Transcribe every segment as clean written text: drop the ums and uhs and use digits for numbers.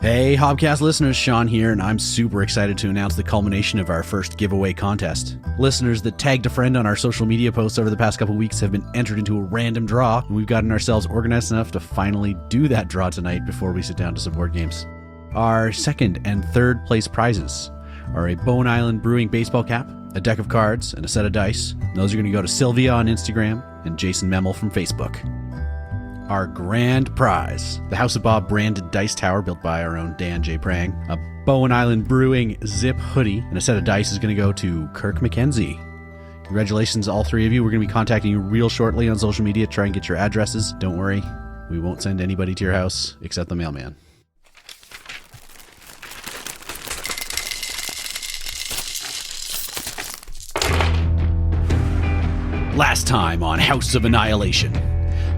Hey, Hobcast listeners, Shaun here, and I'm super excited to announce the culmination of our first giveaway contest. Listeners that tagged a friend on our social media posts over the past couple weeks have been entered into a random draw, and we've gotten ourselves organized enough to finally do that draw tonight before we sit down to some board games. Our second and third place prizes are a Bone Island Brewing baseball cap, a deck of cards, and a set of dice. Those are going to go to Sylvia on Instagram and Jason Memel from Facebook. Our grand prize, the House of Bob branded dice tower built by our own Dan J. Prang, a Bowen Island Brewing zip hoodie, and a set of dice is going to go to Kirk McKenzie. Congratulations, all three of you. We're going to be contacting you real shortly on social media. Try and get your addresses. Don't worry, we won't send anybody to your house except the mailman. Last time on House of Annihilation.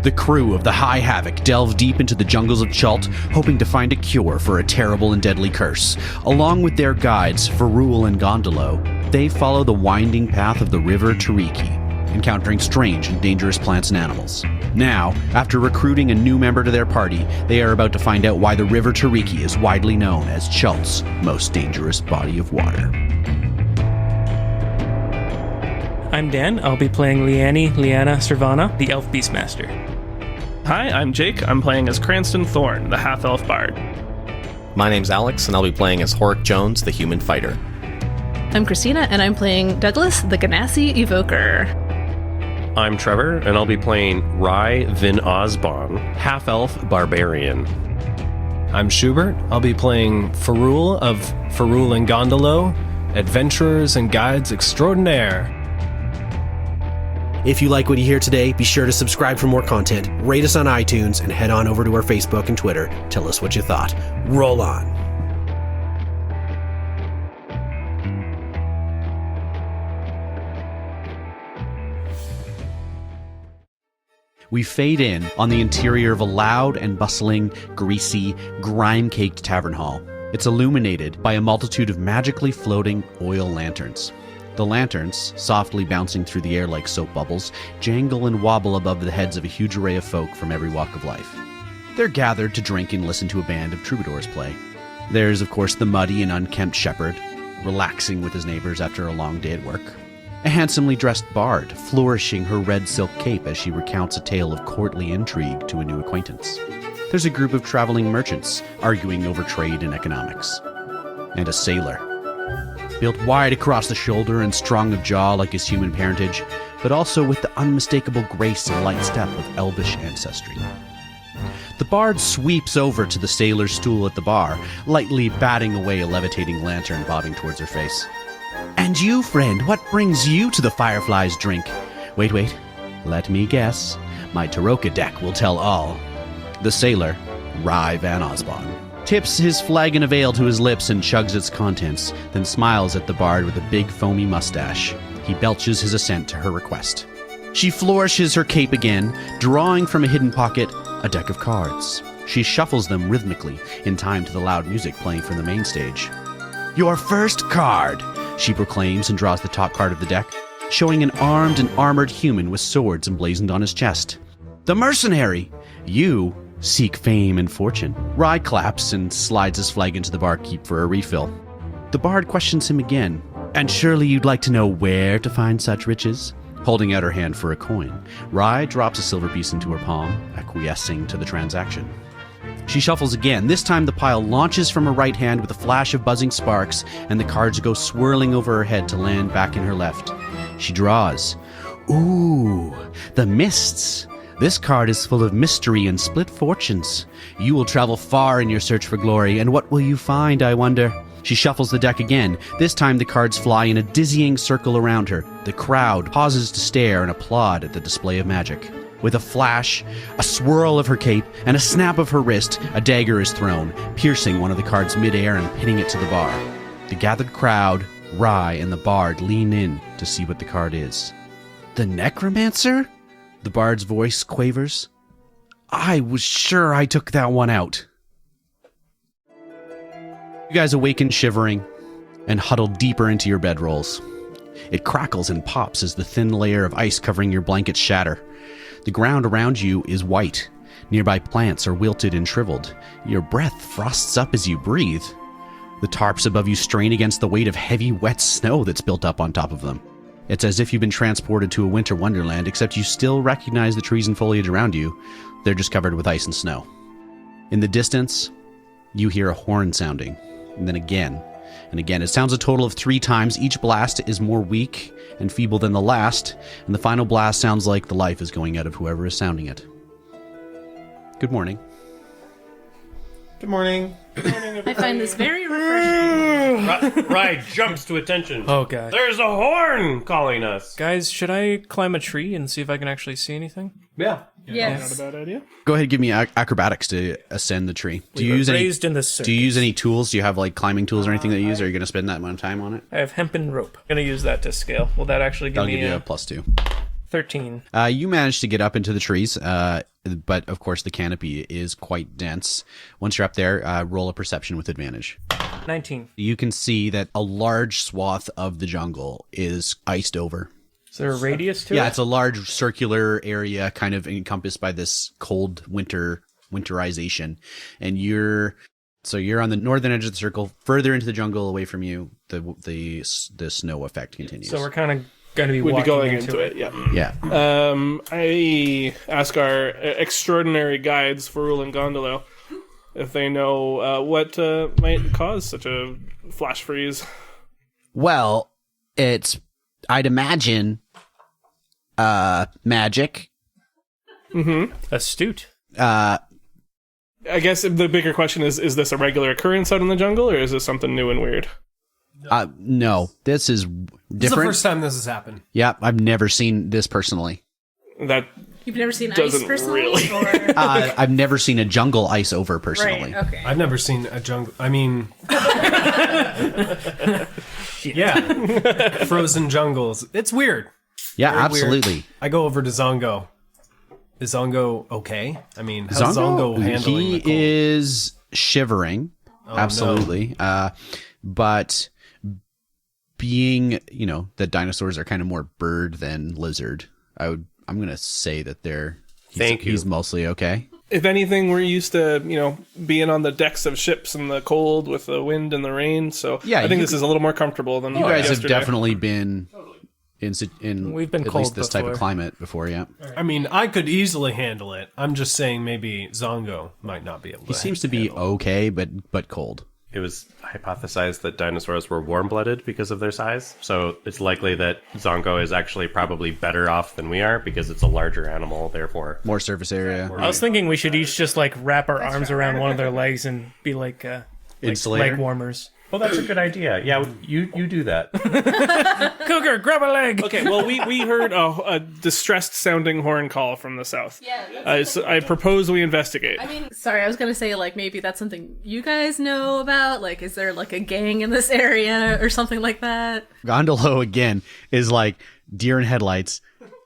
The crew of the High Havoc delve deep into the jungles of Chult, hoping to find a cure for a terrible and deadly curse. Along with their guides, Faroul and Gondolo, they follow the winding path of the river Tariki, encountering strange and dangerous plants and animals. Now, after recruiting a new member to their party, they are about to find out why the river Tariki is widely known as Chult's most dangerous body of water. I'm Dan. I'll be playing Leanni, Leanna, Servana, the Elf Beastmaster. Hi, I'm Jake. I'm playing as Cranston Thorne, the half-elf bard. My name's Alex, and I'll be playing as Horrik Jones, the human fighter. I'm Cristina, and I'm playing Douglas, the Ganassi evoker. I'm Trevor, and I'll be playing Rye Vin Osbon, half-elf barbarian. I'm Shubert. I'll be playing Faroul of Faroul and Gondolo, adventurers and guides extraordinaire. If you like what you hear today, be sure to subscribe for more content, rate us on iTunes, and head on over to our Facebook and Twitter. Tell us what you thought. Roll on. We fade in on the interior of a loud and bustling, greasy, grime-caked tavern hall. It's illuminated by a multitude of magically floating oil lanterns. The lanterns, softly bouncing through the air like soap bubbles, jangle and wobble above the heads of a huge array of folk from every walk of life. They're gathered to drink and listen to a band of troubadours play. There's, of course, the muddy and unkempt shepherd, relaxing with his neighbors after a long day at work. A handsomely dressed bard, flourishing her red silk cape as she recounts a tale of courtly intrigue to a new acquaintance. There's a group of traveling merchants, arguing over trade and economics. And a sailor, built wide across the shoulder and strong of jaw like his human parentage, but also with the unmistakable grace and light step of elvish ancestry. The bard sweeps over to the sailor's stool at the bar, lightly batting away a levitating lantern bobbing towards her face. "And you, friend, what brings you to the Firefly's drink?" Wait, let me guess. My Taroka deck will tell all. The sailor, Rye Vin Osbon, tips his flagon of ale to his lips and chugs its contents, then smiles at the bard with a big foamy mustache. He belches his assent to her request. She flourishes her cape again, drawing from a hidden pocket a deck of cards. She shuffles them rhythmically, in time to the loud music playing from the main stage. "Your first card," she proclaims and draws the top card of the deck, showing an armed and armored human with swords emblazoned on his chest. "The mercenary! You seek fame and fortune." Rye claps and slides his flagon to the barkeep for a refill. The bard questions him again. "And surely you'd like to know where to find such riches?" Holding out her hand for a coin, Rye drops a silver piece into her palm, acquiescing to the transaction. She shuffles again. This time the pile launches from her right hand with a flash of buzzing sparks, and the cards go swirling over her head to land back in her left. She draws. Ooh, the mists. This card is full of mystery and split fortunes. You will travel far in your search for glory, and what will you find, I wonder? She shuffles the deck again. This time the cards fly in a dizzying circle around her. The crowd pauses to stare and applaud at the display of magic. With a flash, a swirl of her cape, and a snap of her wrist, a dagger is thrown, piercing one of the cards midair and pinning it to the bar. The gathered crowd, Rye, and the bard lean in to see what the card is. "The necromancer?" The bard's voice quavers. "I was sure I took that one out." You guys awaken shivering and huddle deeper into your bedrolls. It crackles and pops as the thin layer of ice covering your blankets shatter. The ground around you is white, Nearby plants are wilted and shriveled. Your breath frosts up as you breathe. The tarps above you strain against the weight of heavy, wet snow that's built up on top of them. It's as if you've been transported to a winter wonderland, except you still recognize the trees and foliage around you. They're just covered with ice and snow. In the distance, you hear a horn sounding, and then again, and again. It sounds a total of 3 times. Each blast is more weak and feeble than the last, and the final blast sounds like the life is going out of whoever is sounding it. Good morning. Good morning. I find this very refreshing. Rye jumps to attention. Oh, God. There's a horn calling us. Guys, should I climb a tree and see if I can actually see anything? Yeah. Yes. Not a bad idea. Go ahead and give me acrobatics to ascend the tree. Do you We use were any? raised in the circus. Do you use any tools? Do you have like climbing tools or anything that you use? Or are you going to spend that amount of time on it? I have hempen rope. I'm going to use that to scale. Will that actually give That'll me give you a a +2. 13? You managed to get up into the trees, but of course the canopy is quite dense. Once you're up there, roll a perception with advantage. 19. You can see that a large swath of the jungle is iced over. Is there a radius to it? Yeah, it's a large circular area kind of encompassed by this cold winterization. And you're on the northern edge of the circle, further into the jungle away from you, the snow effect continues. So we're kind of going to be We'd be walking going into it. Yeah. Yeah. I ask our extraordinary guides, Faroul and Gondolo, if they know what might cause such a flash freeze. Well, I'd imagine magic. Astute. I guess the bigger question is this a regular occurrence out in the jungle, or is this something new and weird? No, this is different. This is the first time this has happened. Yeah, I've never seen this personally. That You've never seen ice Doesn't personally? really. Or... I've never seen a jungle ice over personally. Right, okay. I've never seen a jungle. I mean, yeah, frozen jungles. It's weird. Yeah, Very absolutely. weird. I go over to Zongo. Is Zongo okay? I mean, how's Zongo handling he the cold? is shivering. Oh, absolutely. But being, that dinosaurs are kind of more bird than lizard, I'm going to say that he's mostly okay. if anything, we're used to, being on the decks of ships in the cold with the wind and the rain. So Yeah, I think this is a little more comfortable than You guys have yesterday. definitely been in We've been at cold least this type of before. climate before, yeah. I mean, I could easily handle it. I'm just saying maybe Zongo might not be able to. He seems to be okay, but cold. It was hypothesized that dinosaurs were warm-blooded because of their size, so it's likely that Zongo is actually probably better off than we are because it's a larger animal, therefore. More surface area. I was thinking we should each just wrap our arms around one of their legs and be like Insulator? leg warmers. Well, that's a good idea. Yeah, you do that. Cougar, grab a leg. Okay, well, we heard a distressed-sounding horn call from the south. Yeah. So I propose we investigate. I mean, sorry, I was gonna say, maybe that's something you guys know about. Is there, a gang in this area or something like that? Gondolo, again, is like deer in headlights.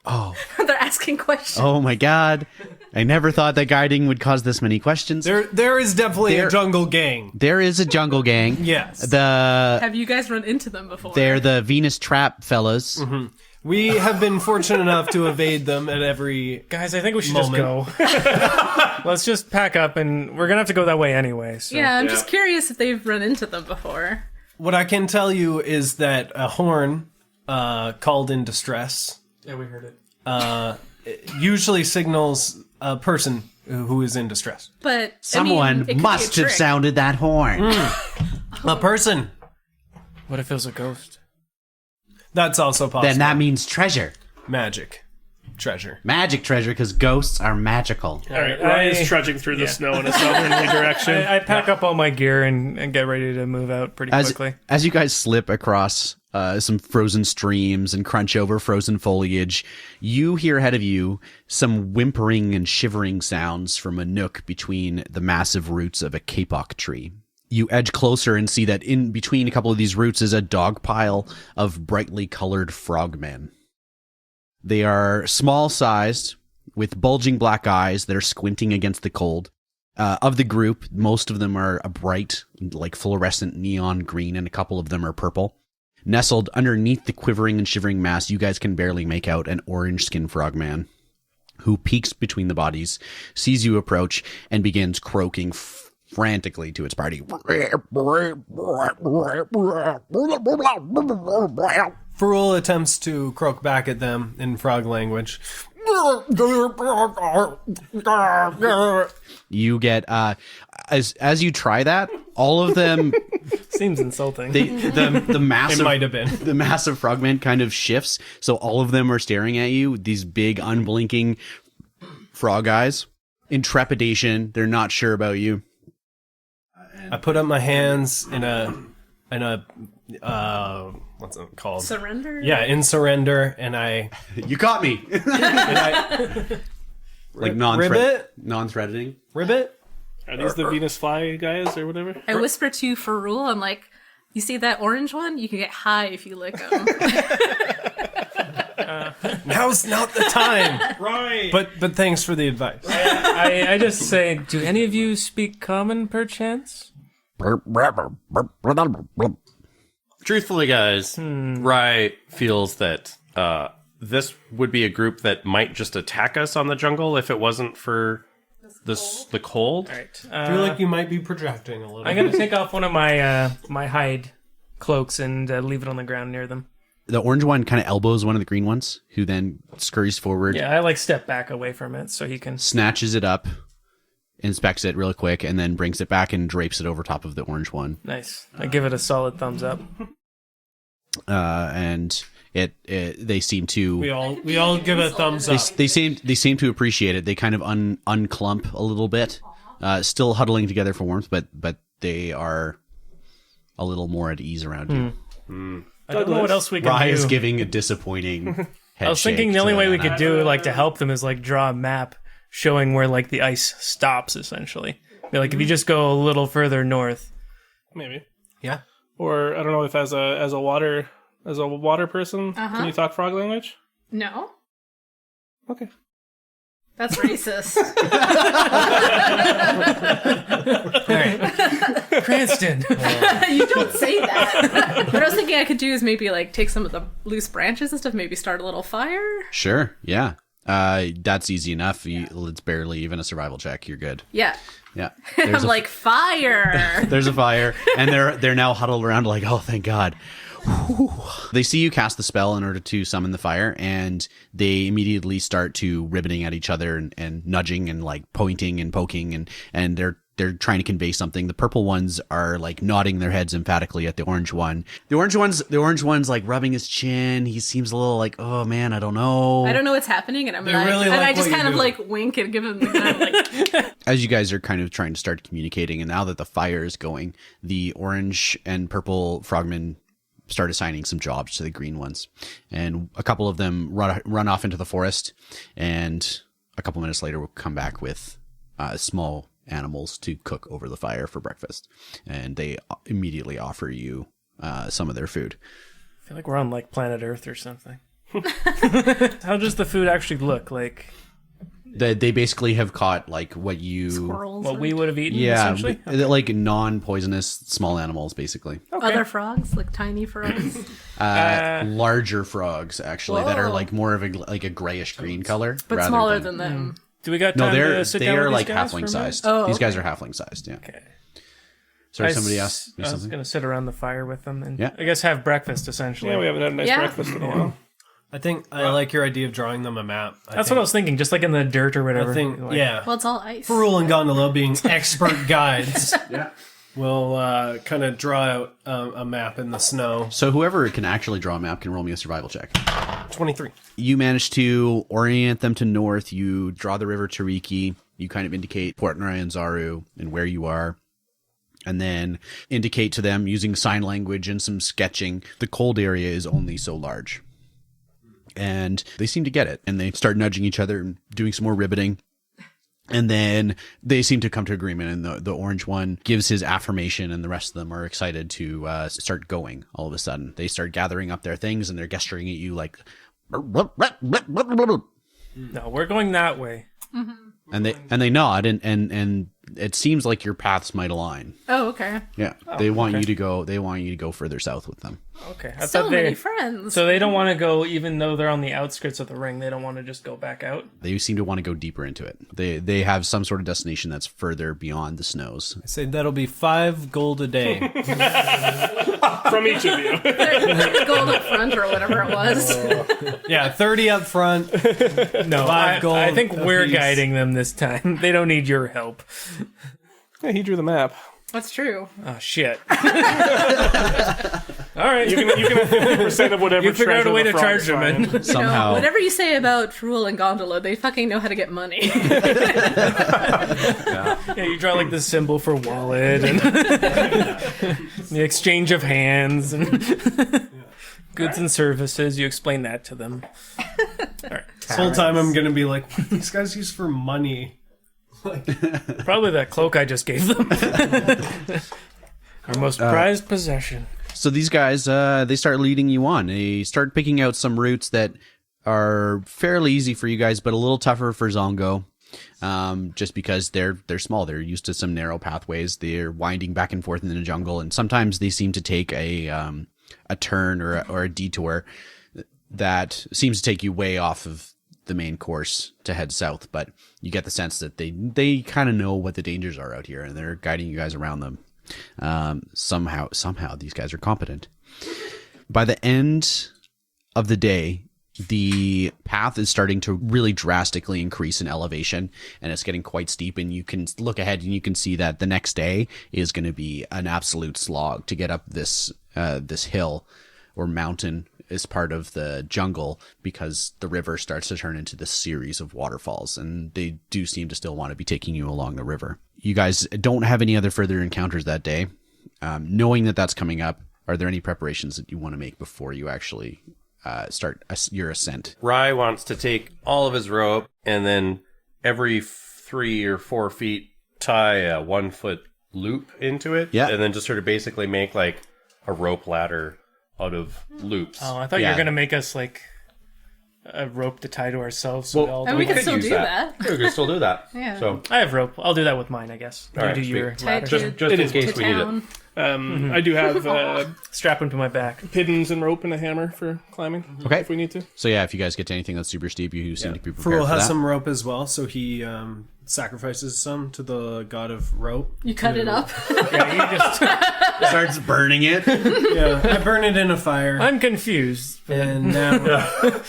They're asking questions. Oh my god. I never thought that guiding would cause this many questions. There is definitely a jungle gang. There is a jungle gang. Yes. Have you guys run into them before? They're the Venus Trap fellas. Mm-hmm. We have been fortunate enough to evade them at every... Guys, I think we should moment. just go. Let's just pack up, and we're gonna have to go that way anyway. So. Yeah, I'm just curious if they've run into them before. What I can tell you is that a horn called in distress Yeah, we heard it. usually signals a person who is in distress. But Someone it could be a must have trick. sounded that horn. A person. What if it was a ghost? That's also possible. Then that means treasure. Magic. Treasure. Magic treasure, because ghosts are magical. All right, Rye is trudging through the snow in a southerly direction. I pack up all my gear and get ready to move out pretty quickly. As you guys slip across some frozen streams and crunch over frozen foliage, you hear ahead of you some whimpering and shivering sounds from a nook between the massive roots of a kapok tree. You edge closer and see that in between a couple of these roots is a dog pile of brightly colored frogmen. They are small-sized, with bulging black eyes that are squinting against the cold. Of the group, most of them are a bright, fluorescent neon green, and a couple of them are purple. Nestled underneath the quivering and shivering mass, you guys can barely make out an orange-skinned frogman, who peeks between the bodies, sees you approach, and begins croaking frantically to its party. Faroul attempts to croak back at them in frog language. You get as you try that, all of them Seems insulting. the massive It might have been. the massive frogman kind of shifts, so all of them are staring at you, these big unblinking frog eyes. In trepidation, they're not sure about you. I put up my hands in a what's it called? Surrender? Yeah, in surrender, and I You caught me. Like ribbit? non-threatening. Ribbit. Are these the Venus fly guys or whatever? I whisper to Faroul, I'm like, you see that orange one? You can get high if you lick them. Now's not the time. Right. But thanks for the advice. I just say, do any of you speak common, perchance? Truthfully, guys, Rye feels that this would be a group that might just attack us on the jungle if it wasn't for the cold. All right. I feel like you might be projecting a little. I'm going to take off one of my my hide cloaks and leave it on the ground near them. The orange one kind of elbows one of the green ones, who then scurries forward, Yeah, I like step back away from it so he can... snatches it up, inspects it real quick, and then brings it back and drapes it over top of the orange one. Nice. I give it a solid thumbs up. And they seem to We all give a thumbs up. they seem to appreciate it. They kind of unclump a little bit, still huddling together for warmth, but they are a little more at ease around you. I don't know what else we can Rye do. is giving a disappointing head I was thinking shake the only to way we that. could do like to help them is like draw a map showing where like the ice stops essentially. Be like if you just go a little further north. Maybe. Yeah. Or I don't know if as a water person, can you talk frog language? No? Okay. That's racist. Cranston. You don't say that. What I was thinking I could do is maybe like take some of the loose branches and stuff, maybe start a little fire. Sure, yeah. That's easy enough. It's barely even a survival check. You're good. Yeah. Yeah. I'm like, fire! There's a fire, and they're now huddled around like, oh, thank God. Whew. They see you cast the spell in order to summon the fire, and they immediately start to ribbiting at each other and nudging and like pointing and poking, and they're trying to convey something. The purple ones are like nodding their heads emphatically at the orange one. The orange one's like rubbing his chin. He seems a little like, oh man, I don't know. I don't know what's happening, and I'm They like, really and like I just what kind you're of doing. like wink and give him the kind of like. As you guys are kind of trying to start communicating, and now that the fire is going, the orange and purple frogmen start assigning some jobs to the green ones, and a couple of them run off into the forest, and a couple minutes later we'll come back with small animals to cook over the fire for breakfast, and they immediately offer you some of their food. I feel like we're on like planet Earth or something. How does the food actually look like? They basically have caught like what Squirrels. What we would have eaten, yeah, essentially? like non-poisonous small animals, basically. Other frogs, like tiny frogs. Larger frogs actually that are Whoa. like more of a grayish green color, But rather smaller than them. Do we got No, time to sit they down are with like these guys for a halfling minute? sized. Oh, These guys okay. are halfling sized. Yeah. Okay. Sorry, somebody asked me I was something. going to sit around the fire with them and Yeah. I guess have breakfast essentially. Yeah, we haven't had a nice Yeah. breakfast in a while. I think I like your idea of drawing them a map. That's what I was thinking, just like in the dirt or whatever. I think, Like, yeah. Well, it's all ice. Faroul and Gondola being expert guides. Yeah. We'll kind of draw out a map in the snow. So whoever can actually draw a map can roll me a survival check. 23. You manage to orient them to north. You draw the river Tariki. You kind of indicate Port Narayanzaru and where you are. And then indicate to them using sign language and some sketching. The cold area is only so large. And they seem to get it. And they start nudging each other and doing some more ribbiting. And then they seem to come to agreement. And the orange one gives his affirmation. And the rest of them are excited to start going all of a sudden. They start gathering up their things and they're gesturing at you like... No, we're going that way. And they nod and it seems like your paths might align. Oh, okay. Yeah, they want you to go. They want you to go further south with them. Okay. So many friends. So they don't want to go, even though they're on the outskirts of the ring, they don't want to just go back out? They seem to want to go deeper into it. They have some sort of destination that's further beyond the snows. I say that'll be 5 gold a day. From each of you. Gold up front or whatever it was. Yeah, 30 up front. No, 5 gold. I think we're apiece. guiding them this time. They don't need your help. Yeah, he drew the map. That's true. Oh, shit. All right. You can have 50% of whatever You figure out treasure a way the to frogs charge them find. in. Somehow, Whatever you say about Faroul and Gondola, they fucking know how to get money. Yeah, you draw like the symbol for wallet and the exchange of hands and goods and services. You explain that to them. All right. This whole time I'm going to be like, what these guys use for money? Probably that cloak I just gave them. Our most prized possession. so these guys, they start leading you on. They start picking out some routes that are fairly easy for you guys, but a little tougher for Zongo. Just because they're small, they're used to some narrow pathways. They're winding back and forth in the jungle, and sometimes they seem to take a turn or a detour that seems to take you way off of the main course to head south. But you get the sense that they kind of know what the dangers are out here, and they're guiding you guys around them. Somehow these guys are competent. By the end of the day, the path is starting to really drastically increase in elevation, and it's getting quite steep, and you can look ahead and you can see that the next day is going to be an absolute slog to get up this hill or mountain as part of the jungle, because the river starts to turn into this series of waterfalls, and they do seem to still want to be taking you along the river. You guys don't have any other further encounters that day. Knowing that that's coming up, are there any preparations that you want to make before you actually start your ascent? Rye wants to take all of his rope and then every 3 or 4 feet tie a 1-foot loop into it. Yeah. And then just sort of basically make like a rope ladder out of loops. Oh, I thought you were going to make us like a rope to tie to ourselves. So Well, And we can still use do that. Yeah, we can still do that. Yeah. So I have rope. I'll do that with mine, I guess. All You right, do sweet. your Tied ladder. to, just in is case to we need it. town. I do have Strap him to my back. piddons and rope and a hammer for climbing. Okay. If we need to. So yeah, if you guys get to anything that's super steep, you seem to be prepared Faroul for has that. some rope as well, so he sacrifices some to the god of rope. You cut it up. Yeah, you just. Starts burning it. Yeah, I burn it in a fire. I'm confused. And now,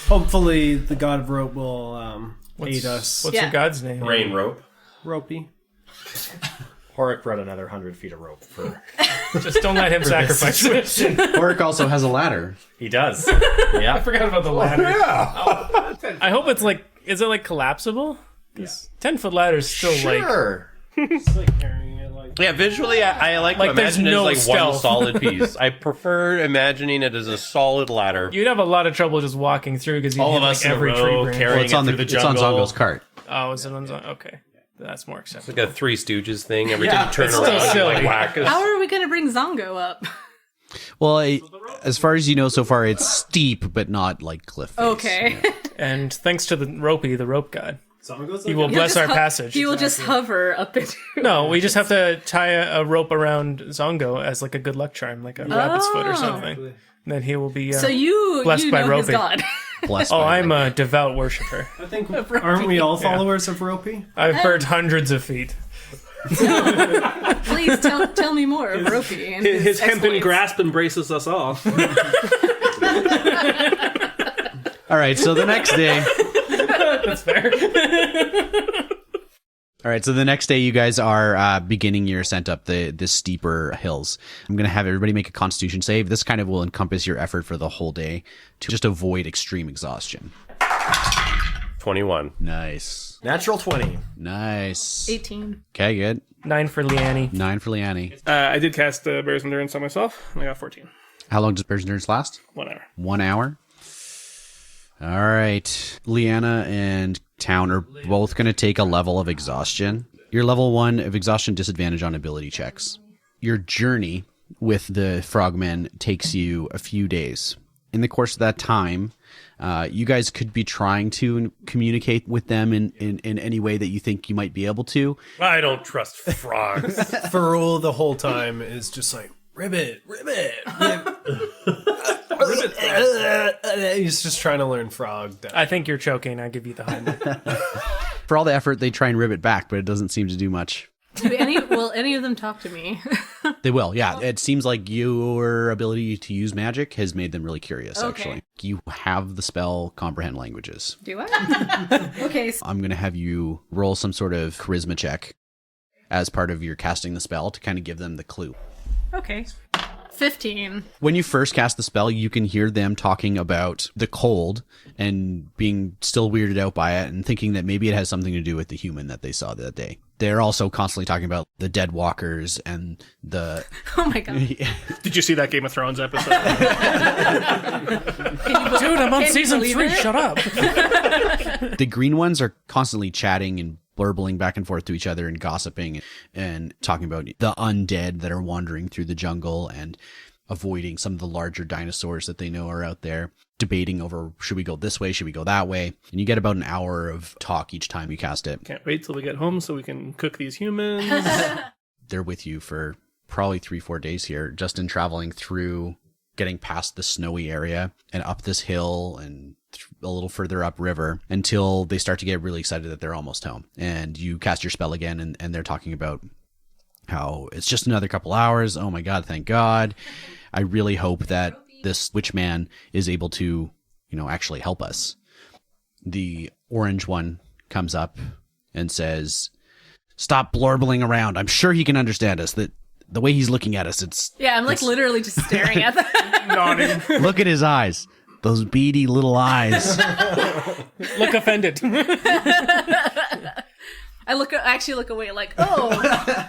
hopefully, the god of rope will aid us. What's Yeah. your god's name? Rain rope. Ropey. Horrik brought another 100 feet of rope for. Just don't let him sacrifice it. Horrik also has a ladder. He does. I Yeah. forgot about the ladder. I hope it's like. Is it like collapsible? 10-foot ladder is still like. Sure. Carrying it like. Yeah, visually, I like to Like, there's imagine no it as like one stealth. solid piece. I prefer imagining it as a solid ladder. You'd have a lot of trouble just walking through because you All hit of like us in a every row tree branch. carrying It's on it through the it's on jungle. Zongo's cart. Oh, is it on? Okay, that's more acceptable. Like a Three Stooges thing. Every time you turn it's around, still you silly. like whack us. How are we going to bring Zongo up? Well, as far as you know so far, it's steep, but not like cliff face. Okay. And thanks to the Ropey, the rope god, Someone goes he like will that. bless just our passage. He will just hover up into. No, we just have to tie a rope around Zongo as like a good luck charm, like a rabbit's foot or something. And then he will be. So you Blessed by know his Ropey. god. Blessed Oh, by I'm Ropey. a devout worshiper. I think, aren't we all followers of Ropey? I've heard hundreds of feet. Please tell me more of Ropey and His hempen exploits. grasp embraces us all. All right, so the next day. That's fair. All right, so the next day you guys are beginning your ascent up the steeper hills. I'm going to have everybody make a Constitution save. This kind of will encompass your effort for the whole day to just avoid extreme exhaustion. 21. Nice. Natural 20. Nice. 18. Okay, good. 9 for Leanni. 9 for Leanni. I did cast Bear's Endurance on myself, and I got 14. How long does Bear's Endurance last? 1 hour. 1 hour. All right. Leanna and Town are both going to take a level of exhaustion. Your level 1 of exhaustion disadvantage on ability checks. Your journey with the frogmen takes you a few days. In the course of that time, you guys could be trying to communicate with them in any way that you think you might be able to. I don't trust frogs. Faroul the whole time is just like, ribbit. He's just trying to learn frog. I think you're choking. I give you the high mark. For all the effort, they try and ribbit back, but it doesn't seem to do much. Will any of them talk to me? They will, yeah. It seems like your ability to use magic has made them really curious, actually. You have the spell Comprehend Languages. Do I? Okay. I'm going to have you roll some sort of charisma check as part of your casting the spell to kind of give them the clue. Okay. 15. When you first cast the spell, you can hear them talking about the cold and being still weirded out by it and thinking that maybe it has something to do with the human that they saw that day. They're also constantly talking about the dead walkers and the... Oh my god. Did you see that Game of Thrones episode? Dude, I'm on season 3. Shut up. The green ones are constantly chatting and burbling back and forth to each other and gossiping and talking about the undead that are wandering through the jungle and avoiding some of the larger dinosaurs that they know are out there, debating over, should we go this way, should we go that way? And you get about an hour of talk each time you cast it. Can't wait till we get home so we can cook these humans. They're with you for probably 3-4 days here, just in traveling through, getting past the snowy area and up this hill and a little further upriver until they start to get really excited that they're almost home. And you cast your spell again, and they're talking about how it's just another couple hours. Oh my god, thank God. I really hope that this witch man is able to, actually help us. The orange one comes up and says, stop blorbling around. I'm sure he can understand us. That the way he's looking at us, I'm literally just staring at them. Nodding. Look at his eyes. Those beady little eyes. Look offended. I actually look away like, oh,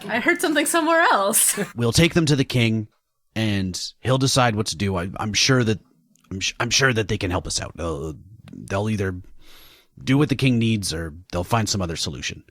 I heard something somewhere else. We'll take them to the king, and he'll decide what to do. I'm sure that they can help us out. They'll either do what the king needs, or they'll find some other solution.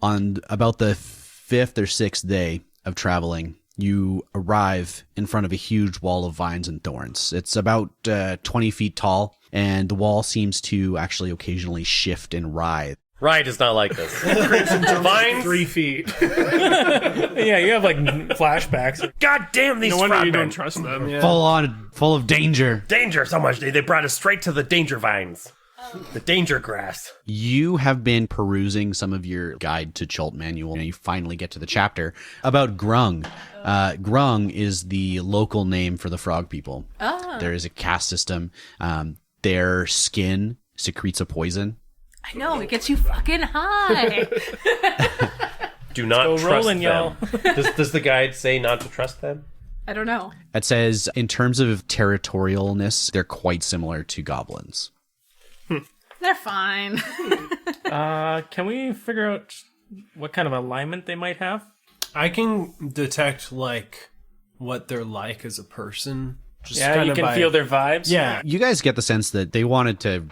On about the 5th or 6th day of traveling, you arrive in front of a huge wall of vines and thorns. It's about 20 feet tall, and the wall seems to actually occasionally shift and writhe. Rye does not like this. Vines? 3 feet. Yeah, you have flashbacks. God damn these No wonder you frogmen. don't trust them. Yeah. Full of danger. Danger so much. They brought us straight to the danger vines. The danger grass. You have been perusing some of your guide to Chult manual, and you finally get to the chapter about grung. Grung is the local name for the frog people. Oh. There is a caste system. Their skin secretes a poison. I know, it gets you fucking high. Do not Go trust rolling, them. y'all. Does the guide say not to trust them? I don't know. It says, in terms of territorialness, they're quite similar to goblins. They're fine. Can we figure out what kind of alignment they might have? I can detect what they're like as a person. Just Yeah, you can feel their vibes. Yeah. You guys get the sense that they wanted to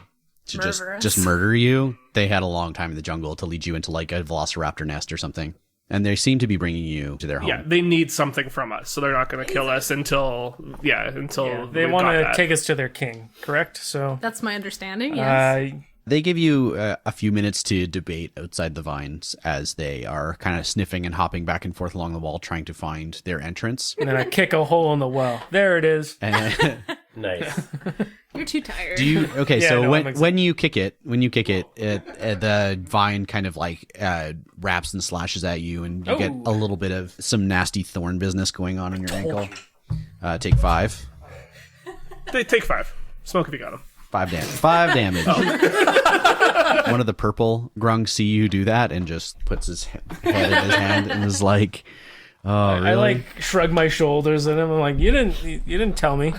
Murder us. just murder you. They had a long time in the jungle to lead you into a velociraptor nest or something. And they seem to be bringing you to their home. Yeah, they need something from us, so they're not going to kill us until They we've want got to that. take us to their king, correct? So That's my understanding, yes. They give you a few minutes to debate outside the vines as they are kind of sniffing and hopping back and forth along the wall trying to find their entrance. and then I kick a hole in the well. There it is. And Nice. You're too tired. do you okay? Yeah, So no, I'm when you kick it, the vine kind of wraps and slashes at you, and you get a little bit of some nasty thorn business going on your ankle. Take 5. They take 5. Smoke if you got them. 5 damage. 5 damage. One of the purple grungs see you do that and just puts his head in his hand and is like, "Oh, really?" I shrug my shoulders at him. I'm like, you didn't tell me.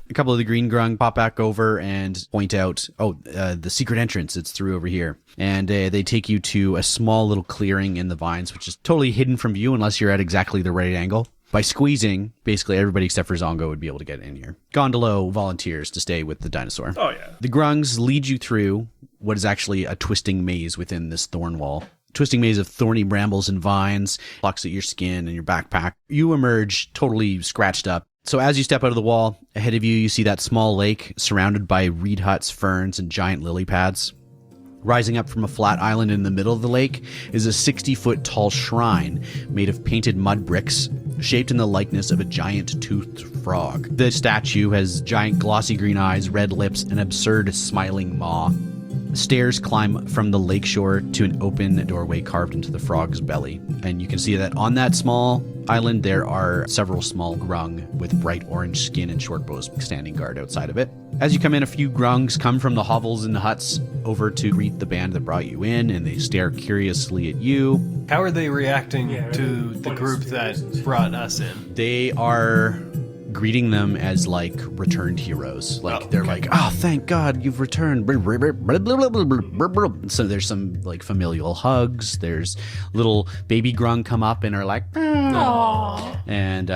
A couple of the green grung pop back over and point out, the secret entrance. It's through over here. And they take you to a small little clearing in the vines, which is totally hidden from view unless you're at exactly the right angle. By squeezing, basically everybody except for Zongo would be able to get in here. Gondolo volunteers to stay with the dinosaur. Oh, yeah. The grungs lead you through what is actually a twisting maze within this thorn wall. Twisting maze of thorny brambles and vines, blocks at your skin and your backpack. You emerge totally scratched up So as you step out of the wall, ahead of you, you see that small lake surrounded by reed huts, ferns, and giant lily pads. Rising up from a flat island in the middle of the lake is a 60-foot tall shrine made of painted mud bricks shaped in the likeness of a giant toothed frog. The statue has giant glossy green eyes, red lips, and absurd smiling maw. Stairs climb from the lakeshore to an open doorway carved into the frog's belly. And you can see that on that small island, there are several small grung with bright orange skin and short bows standing guard outside of it. As you come in, a few grungs come from the hovels and the huts over to greet the band that brought you in, and they stare curiously at you. How are they reacting to the group that brought us in? They are greeting them as like returned heroes. Like they're like, oh, thank God you've returned. So there's some like familial hugs. There's little baby grung come up and are like, aww. And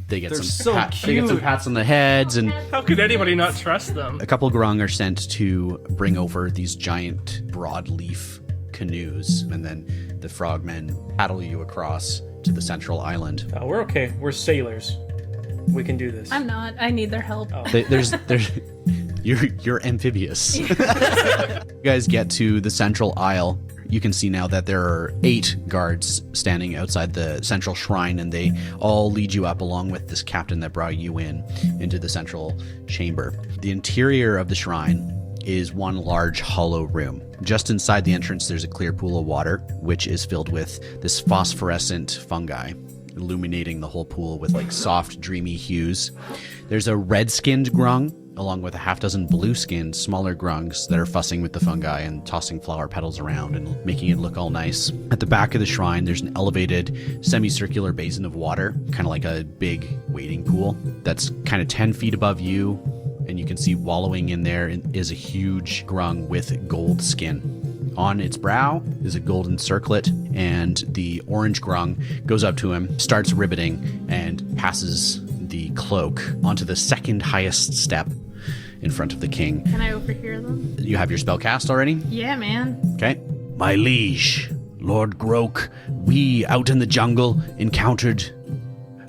they get they get some pats on the heads. And How could anybody not trust them? a couple grung are sent to bring over these giant broadleaf canoes, and then the frogmen paddle you across to the central island. Oh, we're okay. We're sailors. We can do this. I'm not. I need their help. There's you're amphibious. You guys get to the central aisle. You can see now that there are 8 guards standing outside the central shrine, and they all lead you up along with this captain that brought you in into the central chamber. The interior of the shrine is one large hollow room. Just inside the entrance, there's a clear pool of water, which is filled with this phosphorescent fungi, illuminating the whole pool with like soft, dreamy hues. There's a red-skinned grung, along with a half-dozen blue-skinned smaller grungs that are fussing with the fungi and tossing flower petals around and making it look all nice. At the back of the shrine, there's an elevated semicircular basin of water, kind of like a big wading pool that's kind of 10 feet above you, and you can see wallowing in there is a huge grung with gold skin. On its brow is a golden circlet, and the orange grung goes up to him, starts ribbiting, and passes the cloak onto the second highest step in front of the king. Can I overhear them? You have your spell cast already? Yeah, man. Okay. My liege, Lord Grok, we out in the jungle encountered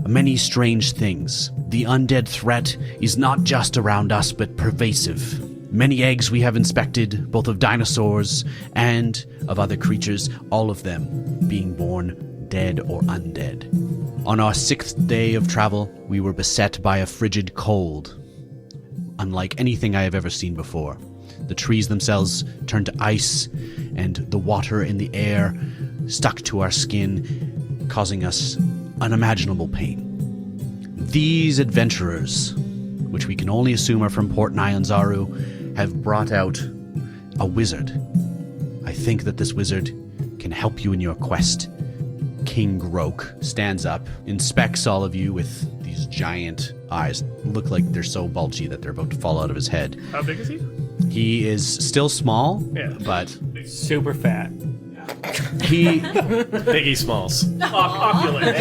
many strange things. The undead threat is not just around us, but pervasive. Many eggs we have inspected, both of dinosaurs and of other creatures, all of them being born dead or undead. On our 6th day of travel, we were beset by a frigid cold, unlike anything I have ever seen before. The trees themselves turned to ice, and the water in the air stuck to our skin, causing us unimaginable pain. These adventurers, which we can only assume are from Port Nyanzaru, have brought out a wizard. I think that this wizard can help you in your quest. King Grok stands up, inspects all of you with these giant eyes. Look like they're so bulgy that they're about to fall out of his head. How big is he? He is still small, but Super fat. Biggie Smalls. Opulent.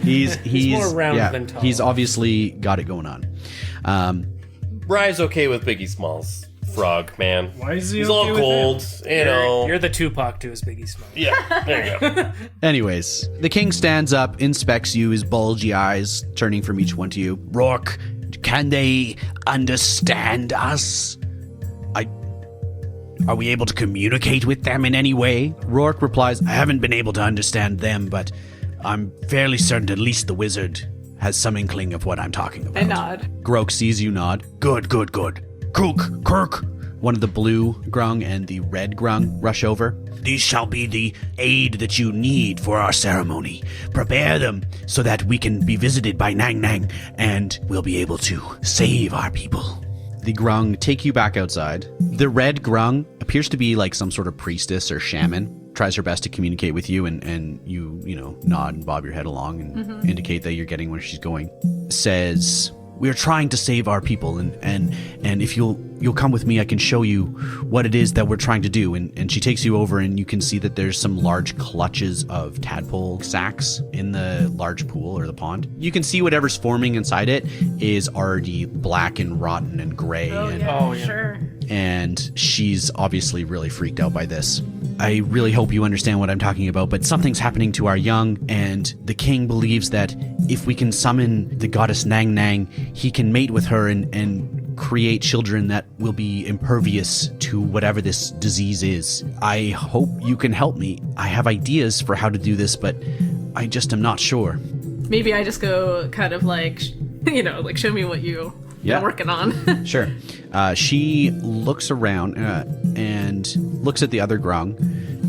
he's more round than tall. He's obviously got it going on. Rye's okay with Biggie Smalls. Frog, man. Why is he He's okay all with cold, you know. You're the Tupac to his Biggie Smalls. Yeah, there you go. Anyways, the king stands up, inspects you, his bulgy eyes turning from each one to you. Rourke, can they understand us? Are we able to communicate with them in any way? Rourke replies, I haven't been able to understand them, but I'm fairly certain at least the wizard has some inkling of what I'm talking about. I nod. Grok sees you nod. Good. Kirk. One of the blue grung and the red grung rush over. These shall be the aid that you need for our ceremony. Prepare them so that we can be visited by Nang Nang and we'll be able to save our people. The grung take you back outside. The red grung appears to be like some sort of priestess or shaman. Tries her best to communicate with you, and you nod and bob your head along and indicate that you're getting where she's going. Says, we're trying to save our people, and if you'll come with me, I can show you what it is that we're trying to do. And she takes you over, and you can see that there's some large clutches of tadpole sacks in the large pool or the pond. You can see whatever's forming inside it is already black and rotten and gray. Oh, yeah, sure. And she's obviously really freaked out by this. I really hope you understand what I'm talking about, but something's happening to our young, and the king believes that if we can summon the goddess Nang Nang, he can mate with her and create children that will be impervious to whatever this disease is. I hope you can help me. I have ideas for how to do this, but I just am not sure. Maybe I just go kind of like, like show me what you Yeah. been working on. Sure. She looks around and looks at the other grung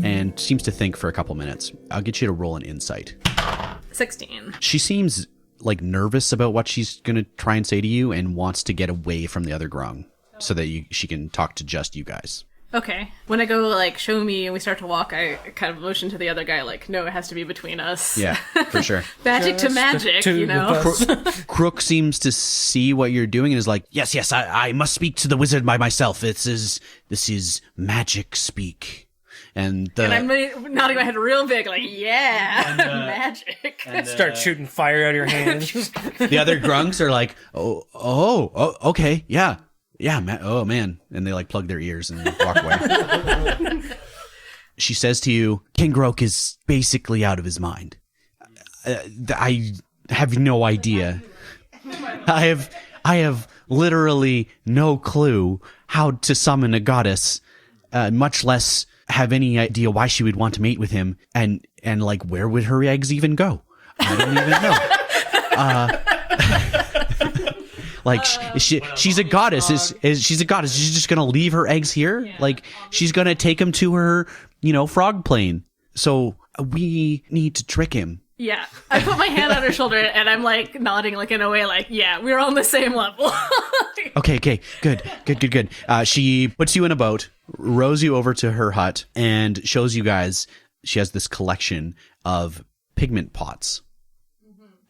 and seems to think for a couple minutes. I'll get you to roll an insight. 16. She seems like nervous about what she's going to try and say to you and wants to get away from the other grung so that she can talk to just you guys. Okay. When I go like show me and we start to walk, I kind of motion to the other guy like, no, it has to be between us. Yeah, for sure. Magic to magic, two you know. of us. Crook seems to see what you're doing and is like, yes, I must speak to the wizard by myself. This is magic speak. And I'm nodding my head real big, like, yeah, magic. Start shooting fire out of your hands. the other grunks are like, oh, okay, yeah, oh man, and they like plug their ears and walk away. She says to you, King Grok is basically out of his mind. I have no idea. I have literally no clue how to summon a goddess, much less have any idea why she would want to mate with him, and like where would her eggs even go? I don't even know. Like she's a goddess. She's a goddess. She's just gonna leave her eggs here. Yeah. Like she's gonna take them to her, frog plane. So we need to trick him. Yeah, I put my hand on her shoulder and I'm like nodding, like in a way, like yeah, we're on the same level. Okay, good. She puts you in a boat, rows you over to her hut, and shows you guys. She has this collection of pigment pots.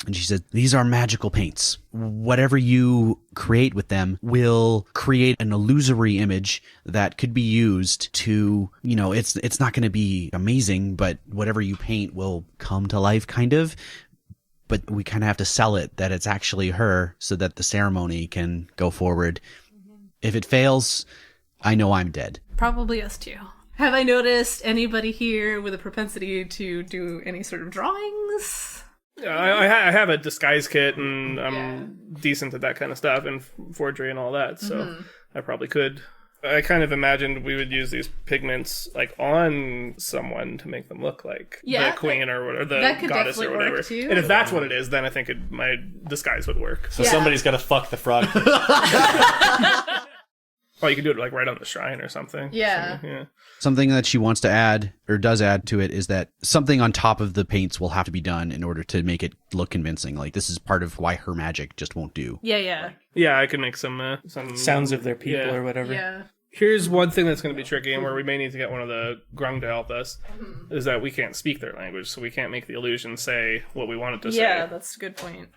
And she said, these are magical paints. Whatever you create with them will create an illusory image that could be used to, it's not going to be amazing, but whatever you paint will come to life, kind of. But we kind of have to sell it that it's actually her so that the ceremony can go forward. If it fails, I know I'm dead. Probably us too. Have I noticed anybody here with a propensity to do any sort of drawings? I have a disguise kit, and I'm decent at that kind of stuff, and forgery and all that, so I probably could. I kind of imagined we would use these pigments like on someone to make them look like the queen or the goddess or whatever. And if that's what it is, then I think my disguise would work. So somebody's got to fuck the frog. Oh, you could do it like right on the shrine or something. Yeah. Something that she wants to add or does add to it is that something on top of the paints will have to be done in order to make it look convincing. Like this is part of why her magic just won't do. Yeah. Yeah, I could make some sounds of their people or whatever. Yeah. Here's one thing that's going to be tricky and where we may need to get one of the grung to help us, is that we can't speak their language, so we can't make the illusion say what we want it to say. Yeah, that's a good point.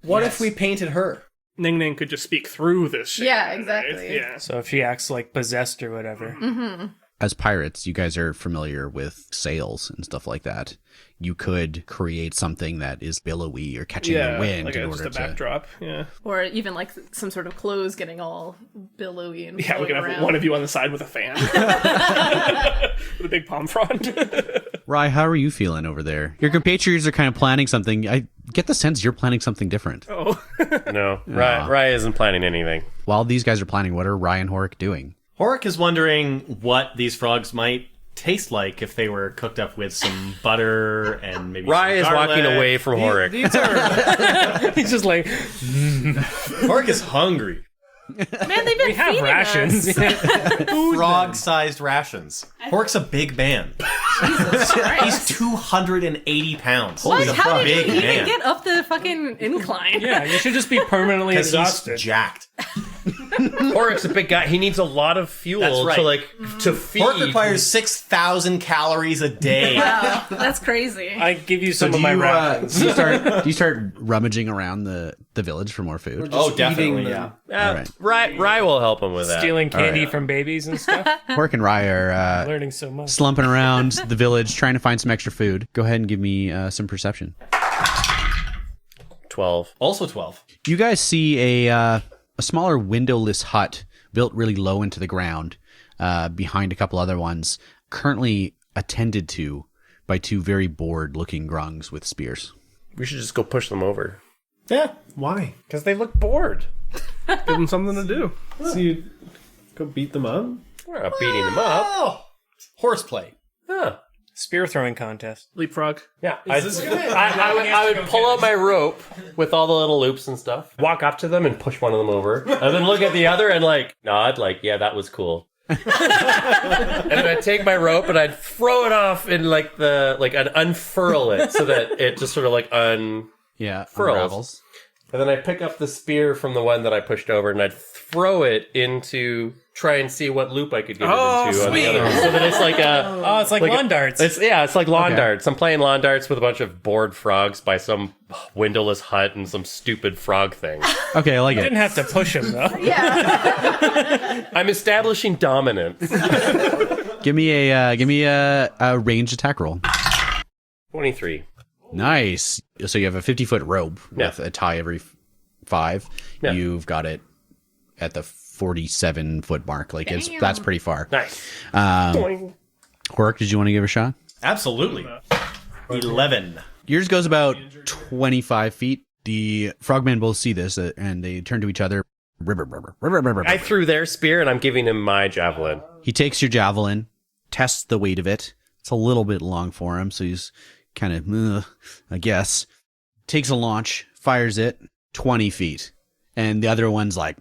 What if we painted her? Ning Ning could just speak through this shit. Yeah, exactly. Right? Yeah. So if she acts like possessed or whatever. As pirates, you guys are familiar with sails and stuff like that. You could create something that is billowy or catching the wind like in just order a backdrop. Yeah. Or even like some sort of clothes getting all billowy and We can have around. one of you on the side with a fan. With a big palm frond. Rye, how are you feeling over there? Your compatriots are kind of planning something. I get the sense you're planning something different. Oh. No, Rye isn't planning anything. While these guys are planning, what are Rye and Horrik doing? Horrik is wondering what these frogs might taste like if they were cooked up with some butter and maybe Rye is some garlic. walking away from Horrik. These are... He's just like... Horrik is hungry. Man, they've been We have feeding rations. us. Frog-sized rations. Horrik's a big man. He's 280 pounds. What? He's a How did big you even man. get up the fucking incline? Yeah, you should just be permanently Because exhausted. he's jacked. Horrik's a big guy. He needs a lot of fuel That's right. to feed. Horrik requires 6,000 calories a day. Wow, that's crazy. I give you some of my rations. Do you start rummaging around the village for more food? Oh, definitely, yeah. All right. Rye will help him with that. Stealing candy All right. from babies and stuff. Horrik and Rye are Learning so much. slumping around the village trying to find some extra food. Go ahead and give me some perception. 12. Also 12. You guys see a smaller windowless hut built really low into the ground behind a couple other ones, currently attended to by two very bored-looking grungs with spears. We should just go push them over. Yeah. Why? Because they look bored. Give them something to do. So you go beat them up? We're not beating them up. Oh, horseplay. Huh. Spear throwing contest. Leapfrog. Yeah, I would pull out my rope with all the little loops and stuff, walk up to them and push one of them over, and then look at the other and nod, yeah, that was cool. And then I'd take my rope and I'd throw it off and I'd unfurl it so that it just sort of unravels. And then I'd pick up the spear from the one that I pushed over and I'd throw it into try and see what loop I could get it into. Sweet. On the other. So that it's like a... Oh, it's like lawn darts. It's like lawn darts. I'm playing lawn darts with a bunch of bored frogs by some windowless hut and some stupid frog thing. Okay, I like You it. didn't have to push him, though. I'm establishing dominance. Give me a ranged attack roll. 23. Nice. So you have a 50-foot rope with a tie every 5. Yeah. You've got it at the 47-foot mark. That's pretty far. Nice. Horrik, did you want to give it a shot? Absolutely. 11. Yours goes about 25 feet. The frogmen both see this and they turn to each other. I threw their spear and I'm giving him my javelin. He takes your javelin, tests the weight of it. It's a little bit long for him, so he's kind of, I guess. Takes a launch, fires it 20 feet. And the other one's like,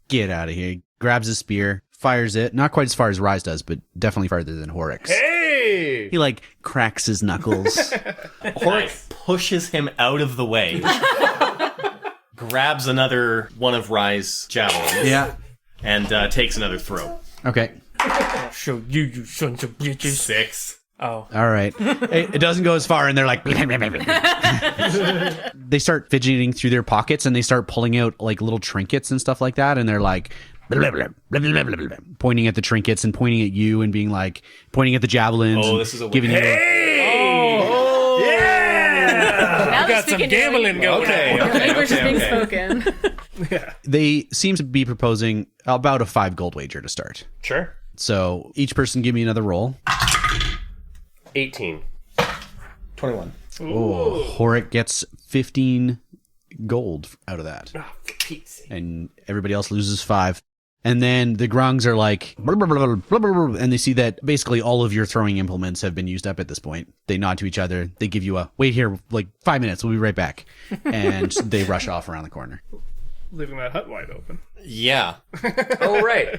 get out of here. Grabs his spear, fires it. Not quite as far as Rye's does, but definitely farther than Horrik's. Hey! He cracks his knuckles. Horrik pushes him out of the way. Grabs another one of Rye's javelins. Yeah. And takes another throw. Okay. Show you sons of bitches. 6. Oh. All right. It doesn't go as far, and they're like... They start fidgeting through their pockets, and they start pulling out little trinkets and stuff like that, and they're like... pointing at the trinkets and pointing at you and being pointing at the javelins. Oh, this is a... giving you Now Got some gambling going on. English is being spoken. They seem to be proposing about a 5 gold wager to start. Sure. So each person give me another roll. 18. 21. Oh, Horrik gets 15 gold out of that. Oh, for Pete's sake. And everybody else loses 5. And then the grungs are like, blah, blah, blah, blah, blah, blah, and they see that basically all of your throwing implements have been used up at this point. They nod to each other. They give you a, wait here, 5 minutes. We'll be right back. And they rush off around the corner. Leaving that hut wide open. Yeah. Oh, right.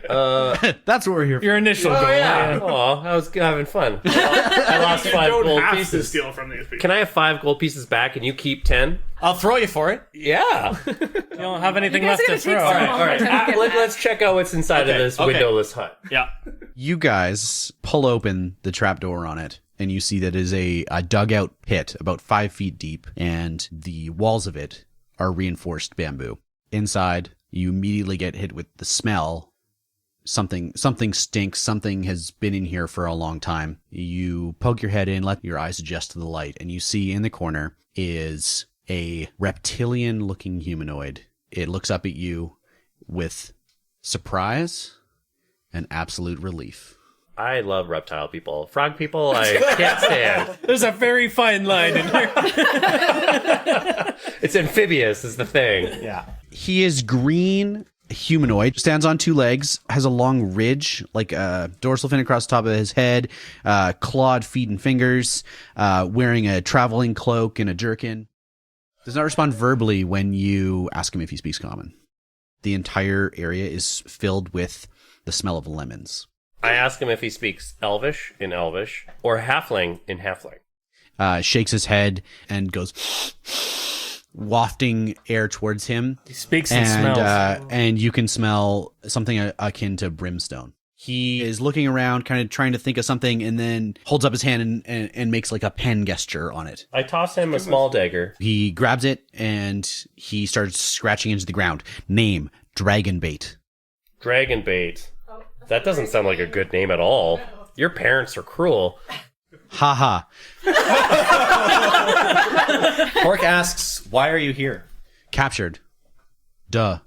That's what we're here for. Your initial goal. Yeah. Oh, I was having fun. I lost 5 Don't gold have to pieces. steal from these people. Can I have 5 gold pieces back and you keep 10? I'll throw you for it. Yeah. You don't have anything You guys left to are gonna throw. take All right. Let's check out what's inside of this windowless hut. Yeah. You guys pull open the trapdoor on it, and you see that it is a dugout pit about 5 feet deep, and the walls of it are reinforced bamboo. Inside, you immediately get hit with the smell. Something stinks. Something has been in here for a long time. You poke your head in, let your eyes adjust to the light, and you see in the corner is a reptilian-looking humanoid. It looks up at you with surprise and absolute relief. I love reptile people. Frog people, I can't stand. There's a very fine line in here. It's amphibious is the thing. Yeah. He is green, humanoid, stands on 2 legs, has a long ridge, like a dorsal fin across the top of his head, clawed feet and fingers, wearing a traveling cloak and a jerkin. Does not respond verbally when you ask him if he speaks common. The entire area is filled with the smell of lemons. I ask him if he speaks Elvish in Elvish or Halfling in Halfling. Shakes his head and goes wafting air towards him. He speaks and smells. And you can smell something akin to brimstone. He is looking around, kind of trying to think of something, and then holds up his hand and makes a pen gesture on it. I toss him a small dagger. He grabs it and he starts scratching into the ground. Name, Dragonbait. Dragonbait. That doesn't sound like a good name at all. Your parents are cruel. Ha ha. Horrik asks, why are you here? Captured. Duh.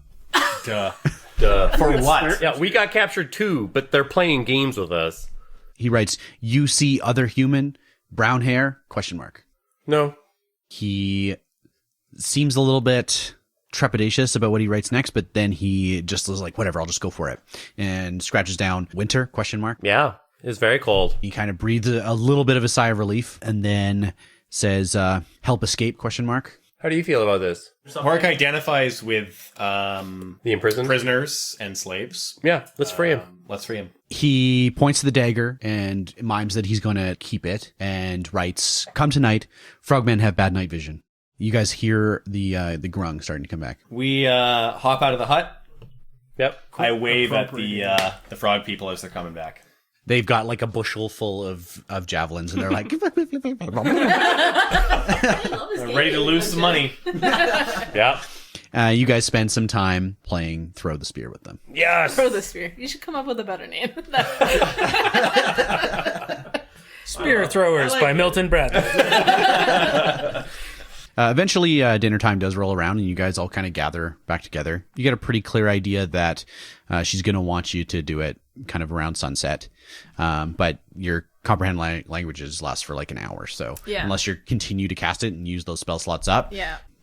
Duh. Duh. For what? Yeah, we got captured too, but they're playing games with us. He writes, "You see other human, brown hair, question mark." No. He seems a little bit trepidatious about what he writes next, but then he just is like, whatever, I'll just go for it. And scratches down winter, question mark. Yeah, it's very cold. He kind of breathes a little bit of a sigh of relief and then says, help escape, question mark. How do you feel about this? Horrik identifies with The imprisoned? prisoners and slaves. Yeah, let's free him. Let's free him. He points to the dagger and mimes that he's going to keep it and writes, "Come tonight, frogmen have bad night vision." You guys hear the grung starting to come back. We hop out of the hut. Yep. I wave at the frog people as they're coming back. They've got like a bushel full of javelins and they're like, They're ready to lose some money. Yeah. you guys spend some time playing throw the spear with them. Yes. Throw the spear. You should come up with a better name. Spear Throwers by Milton Bradley. Eventually, dinner time does roll around, and you guys all kind of gather back together. You get a pretty clear idea that she's going to want you to do it kind of around sunset. But your comprehend languages last for like an hour, so unless you continue to cast it and use those spell slots up,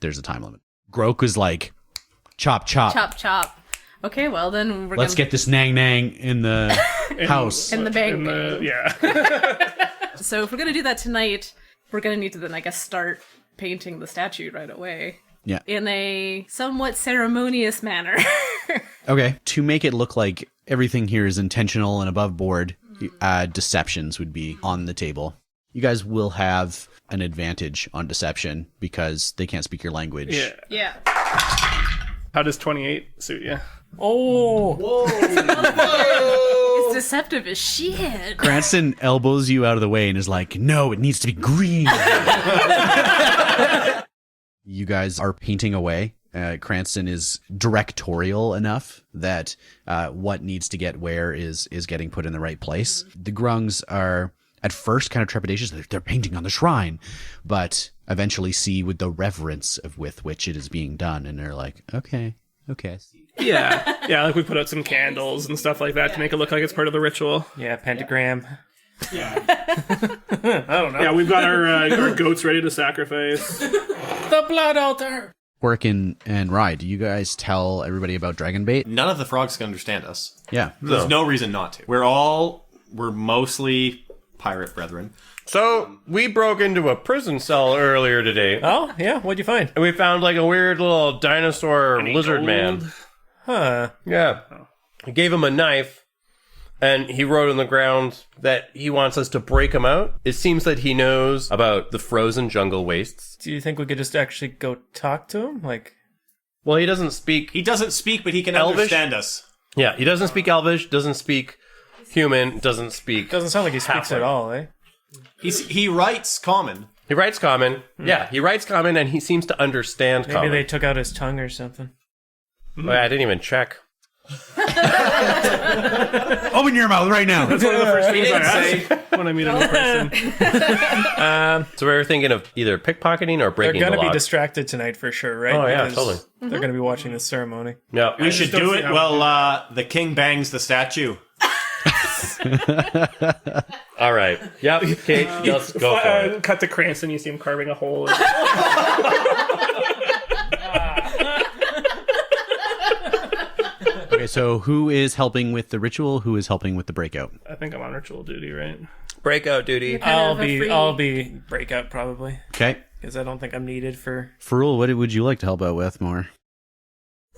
there's a time limit. Grok is like, chop, chop. Chop, chop. Okay, well then Let's get this nang nang in the house. in the bang. Yeah. So if we're going to do that tonight, we're going to need to then, I guess, start painting the statue right away. Yeah. In a somewhat ceremonious manner. Okay. To make it look like everything here is intentional and above board, deceptions would be on the table. You guys will have an advantage on deception because they can't speak your language. Yeah. Yeah. How does 28 suit you? Oh. Whoa. It's deceptive as shit. Cranston elbows you out of the way and is like, no, it needs to be green. You guys are painting away. Cranston is directorial enough that what needs to get where is getting put in the right place. The grungs are at first kind of trepidatious. They're painting on the shrine, but eventually see with the reverence with which it is being done. And they're like, okay. Yeah. Yeah, like we put out some candles and stuff like that to make it look like it's part of the ritual. Yeah, pentagram. Yeah. I don't know. Yeah, we've got our goats ready to sacrifice. The blood altar. Horrik and Rye, do you guys tell everybody about Dragonbait? None of the frogs can understand us. Yeah. There's no reason not to. We're mostly pirate brethren. So we broke into a prison cell earlier today. Oh, yeah. What'd you find? And we found like a weird little dinosaur lizard man. Huh. Yeah. I gave him a knife, and he wrote on the ground that he wants us to break him out. It seems that he knows about the frozen jungle wastes. Do you think we could just actually go talk to him? Like, Well, he doesn't speak. He doesn't speak, but he can Elvish? understand us. Yeah, he doesn't speak Elvish, doesn't speak human, doesn't speak. doesn't sound like he speaks at all, eh? He writes common. He writes common. Yeah, he writes common, and he seems to understand Maybe common. they took out his tongue or something. Oh, yeah, I didn't even check. Open your mouth right now. That's one of the first things I ask when I meet a new person. So we were thinking of either pickpocketing or They're breaking going the to be lock. distracted tonight for sure, right? Oh, yeah, Because totally. They're going to be watching this ceremony. No, We should don't do see it how while the king bangs the statue. All right. Yep. Okay. Let's go for it. Cut to Cranston, you see him carving a hole. Okay, so who is helping with the ritual? Who is helping with the breakout? I think I'm on ritual duty, right? Breakout duty. I'll be breakout probably Okay. because I don't think I'm needed for. Faroul, what would you like to help out with more?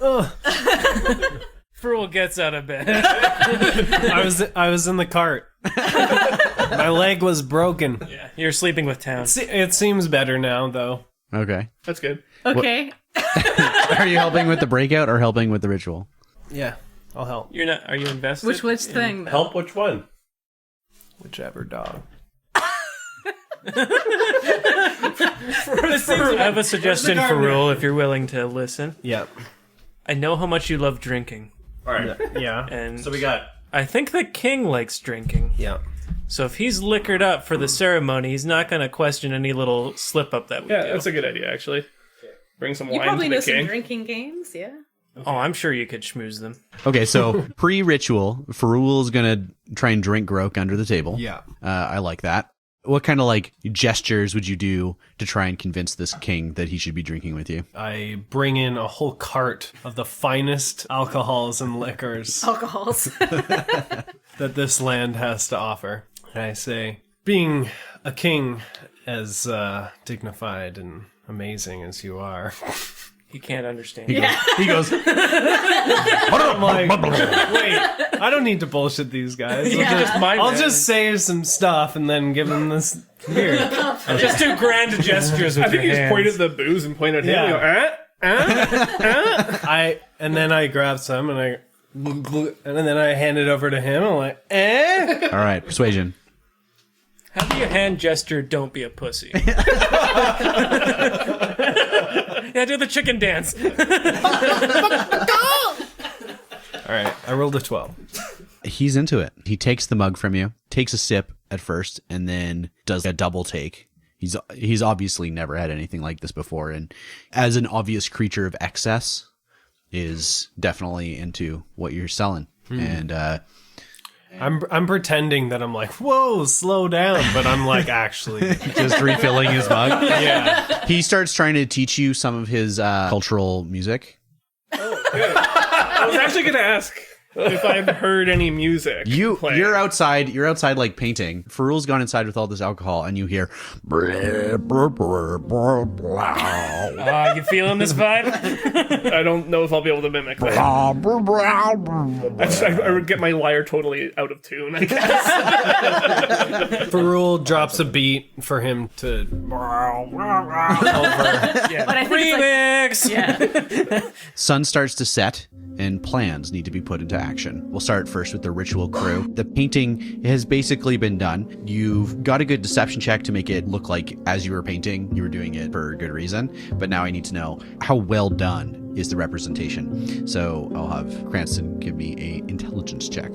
Faroul gets out of bed. I was in the cart. My leg was broken. Yeah, you're sleeping with town. It seems better now, though. Okay. That's good. Okay. Are you helping with the breakout or helping with the ritual? Yeah, I'll help. You're not. Are you invested? Which thing? Help which one? Whichever dog. I have a suggestion for Rule if you're willing to listen. Yep. I know how much you love drinking, All right. Yeah. and So we got. I think the king likes drinking. Yeah. So if he's liquored up for the ceremony, he's not going to question any little slip up that we Yeah, do. that's a good idea, actually. Bring some You wine probably to know the some king. drinking games, yeah? Oh, I'm sure you could schmooze them. Okay, so pre-ritual, Faroul's gonna try and drink Grok under the table. Yeah. I like that. What kind of like gestures would you do to try and convince this king that he should be drinking with you? I bring in a whole cart of the finest alcohols and liquors Alcohols. that this land has to offer. And I say, being a king as dignified and amazing as you are, He can't understand. He goes, I'm like, wait, I don't need to bullshit these guys. I'll just say some stuff and then give them this beer. Just do grand gestures with I think your you just hands. point at the booze and point at him. Yeah. You go, And then I grab some and then I hand it over to him. I'm like, eh? all right, persuasion. How do you hand gesture, don't be a pussy? Yeah, do the chicken dance. All right, I rolled a 12. He's into it. He takes the mug from you, takes a sip at first, and then does a double take. He's obviously never had anything like this before, and as an obvious creature of excess, is definitely into what you're selling. And I'm pretending that I'm like, whoa, slow down, but I'm like actually just refilling his mug. Yeah. He starts trying to teach you some of his cultural music. I was actually going to ask if I've heard any music. playing. You're outside like painting. Faroul's gone inside with all this alcohol, and you hear. You feeling this vibe? I don't know if I'll be able to mimic that. I would get my lyre totally out of tune, I guess. Faroul drops a beat for him to over. Yeah. But I think Remix! Yeah. Sun starts to set, and plans need to be put into action. We'll start first with the ritual crew. The painting has basically been done. You've got a good deception check to make it look like as you were painting, you were doing it for a good reason. But now I need to know how well done is the representation. So I'll have Cranston give me a intelligence check.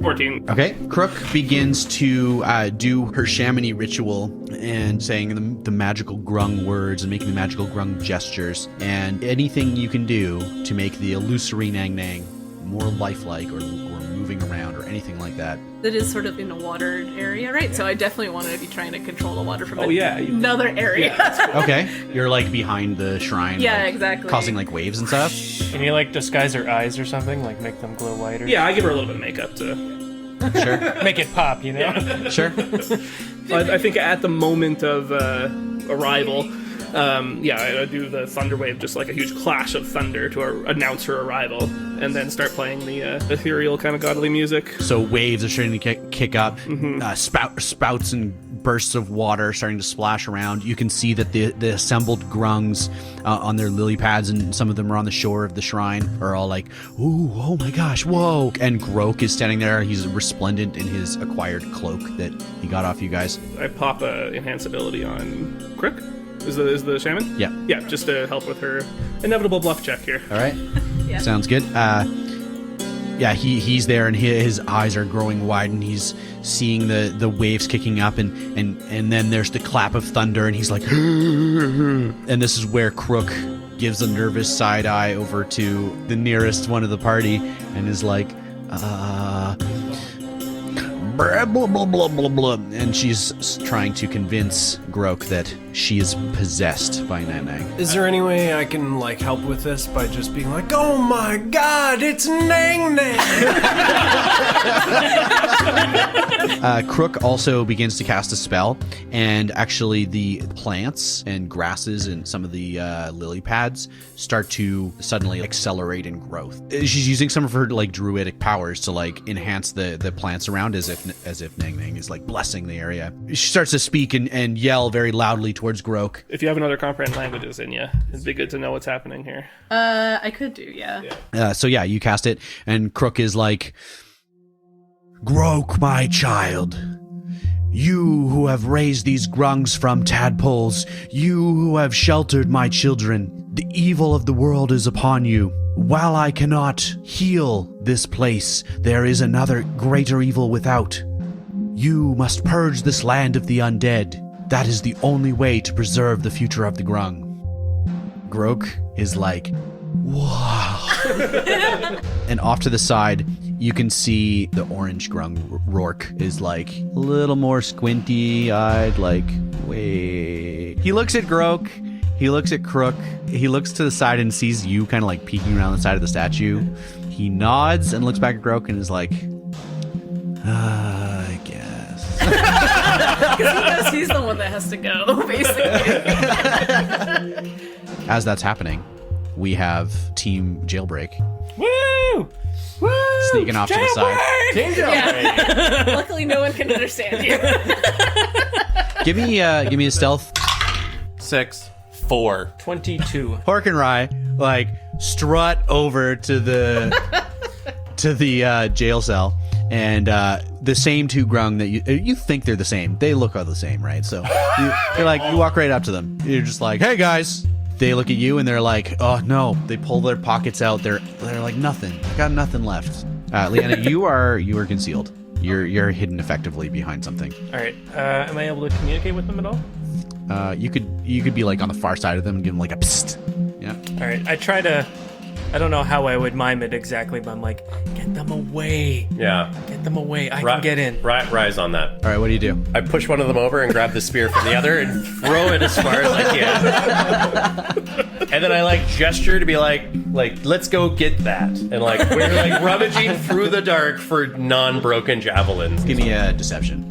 14. Okay. Crook begins to do her shamany ritual and saying the magical grung words and making the magical grung gestures. And anything you can do to make the illusory nang nang more lifelike or moving around or anything like that. That is sort of in a watered area, right? So I definitely want to be trying to control the water from yeah. another area. Okay. You're like behind the shrine. Yeah, like, exactly. Causing like waves and stuff. Can you like disguise her eyes or something? Like make them glow whiter? Yeah, I give her a little bit of makeup to... Sure. Make it pop, you know? Sure. I think at the moment of arrival, I do the thunder wave, just like a huge clash of thunder to announce her arrival, and then start playing the ethereal kind of godly music. So waves are starting to kick up, spouts and bursts of water starting to splash around. You can see that the assembled grungs on their lily pads, and some of them are on the shore of the shrine, are all like, ooh, oh my gosh, whoa. And Grok is standing there. He's resplendent in his acquired cloak that he got off you guys. I pop a enhance ability on Crook. Is the shaman? Yeah. Yeah, just to help with her inevitable bluff check here. All right. Yeah. Sounds good. He's there, and his eyes are growing wide, and he's seeing the waves kicking up, and then there's the clap of thunder, and he's like, and this is where Crook gives a nervous side eye over to the nearest one of the party, and is like, blah, blah, blah, blah, blah, blah. And she's trying to convince Grok that she is possessed by Nanang. Is there any way I can like help with this by just being like, oh my god, it's Nang Nang? Crook also begins to cast a spell, and actually the plants and grasses and some of the lily pads start to suddenly accelerate in growth. She's using some of her like druidic powers to like enhance the plants around, as if Nang Nang is like blessing the area. She starts to speak and yell very loudly towards Grok. If you have another comprehend languages in you, it'd be good to know what's happening here. I could do, yeah. So you cast it, and Crook is like, Grok, my child, you who have raised these grungs from tadpoles, you who have sheltered my children, the evil of the world is upon you. While I cannot heal this place, there is another greater evil without. You must purge this land of the undead. That is the only way to preserve the future of the grung. Grok is like, Wow. And off to the side, you can see the orange grung Rourke is like a little more squinty-eyed, like, wait. He looks at Grok. He looks at Crook. He looks to the side and sees you kind of like peeking around the side of the statue. He nods and looks back at Grok and is like, I guess. Because he knows he's the one that has to go, basically. As that's happening, we have Team Jailbreak Woo! Woo! sneaking off to the side. Yeah. Luckily, no one can understand you. Give me a stealth. 6. 4. 22. Horrik and Rye like strut over to the jail cell, and the same two grung that you think they're the same. They look all the same, right? So you walk right up to them. You're just like, hey guys. They look at you and they're like, oh no. They pull their pockets out. They're like, nothing. I got nothing left. Leanna, you are concealed. You're hidden effectively behind something. All right. Am I able to communicate with them at all? You could be like on the far side of them and give them like a psst. Yeah. All right. I try to. I don't know how I would mime it exactly, but I'm like, get them away. Yeah. Get them away. I can get in. Rise on that. All right. What do you do? I push one of them over and grab the spear from the other and throw it as far as I can. And then I like gesture to be like, let's go get that. And like we're like rummaging through the dark for non-broken javelins. Give me a deception.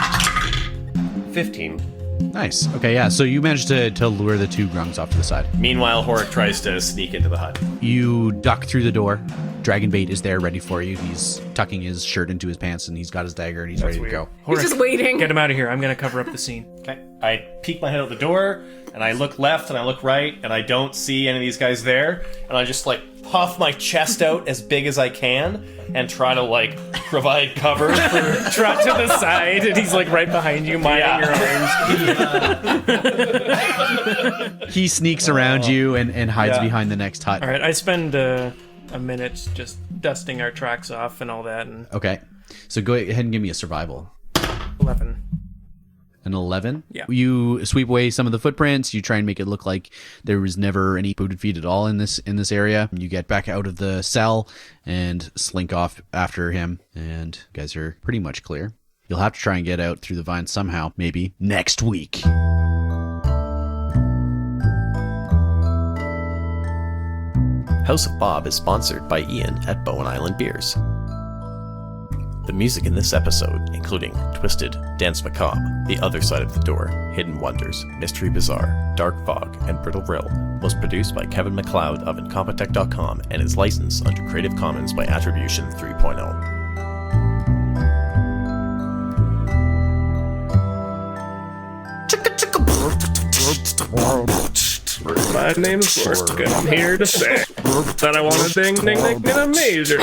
15. Nice. Okay, yeah. So you managed to lure the two grungs off to the side. Meanwhile, Horrik tries to sneak into the hut. You duck through the door. Dragonbait is there ready for you. He's tucking his shirt into his pants and he's got his dagger and he's ready to go. He's just waiting. Get him out of here. I'm going to cover up the scene. Okay. I peek my head out the door, and I look left and I look right, and I don't see any of these guys there. And I just like puff my chest out as big as I can and try to like provide cover for Trot to the side, and he's like right behind you, minding your arms. He sneaks around you and hides behind the next hut. All right. I spend a minute just dusting our tracks off and all that. And Okay. So go ahead and give me a survival. 11. An 11? Yeah. You sweep away some of the footprints. You try and make it look like there was never any booted feet at all in this area. You get back out of the cell and slink off after him. And you guys are pretty much clear. You'll have to try and get out through the vines somehow, maybe next week. House of Bob is sponsored by Ian at Bowen Island Beers. The music in this episode, including Twisted, Danse Macabre, The Other Side of the Door, Hidden Wonders, Mystery Bazaar, Dark Fog, and Brittle Rille, was produced by Kevin MacLeod of Incompetech.com and is licensed under Creative Commons by Attribution 3.0. My name's Horrik, and I'm here to say that I want to ding ding ding in a major.